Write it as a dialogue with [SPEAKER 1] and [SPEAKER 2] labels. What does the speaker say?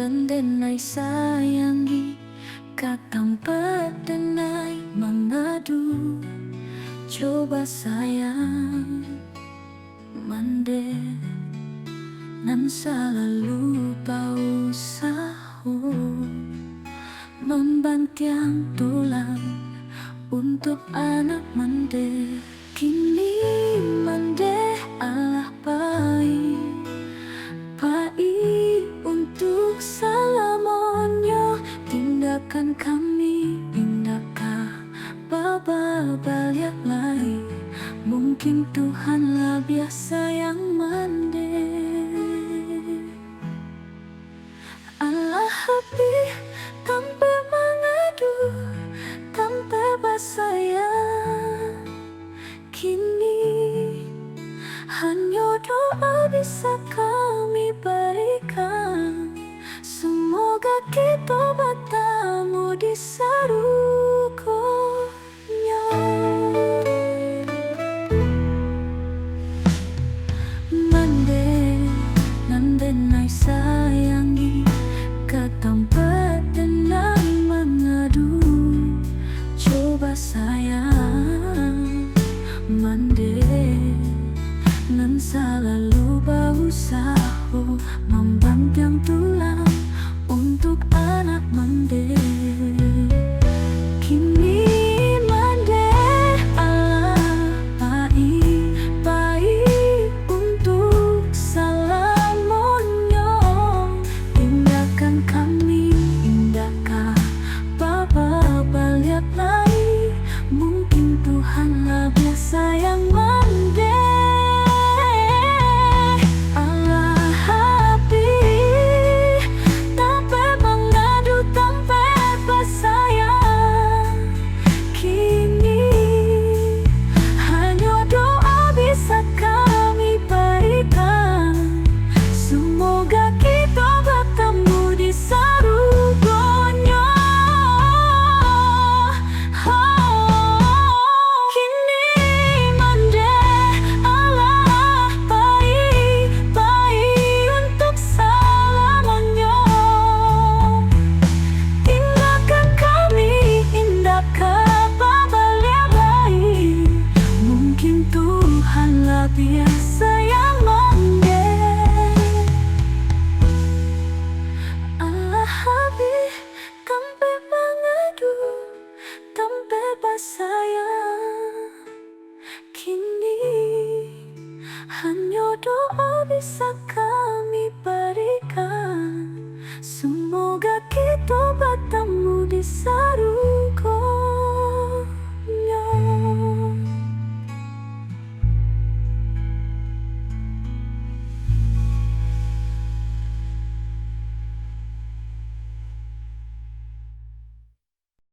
[SPEAKER 1] Nandenai sayangi, kakang pedenai mengadu. Coba sayang mande, nan selalu bau sahur, membantiang tulang untuk anak mande. Kini mande Allah baik, baik untuk salamonyo. Tindakan kami indahkah baba balik lagi. Mungkin Tuhanlah biasa yang mande. Allah habis tanpa mengadu, tanpa basayang. Kini hanya doa bisa kami berikan. Semoga kita bertemu di surga-Nya. Mande, nandenai sayangi, katang pedenai mengadu. Coba sayang mande, nan selalu bau sahu, membantiang tulang untuk anak mande. Kini mande Allah baik, baik untuk salamonyo. Tindakan kami indahkah baba balik lagi. Mungkin Tuhanlah biasa yang mande. Biasa yang mande. Allah habis tanpa mengadu, tanpa basayang. Kini hanya doa bisa kami berikan. Semoga kita bertemu di surga.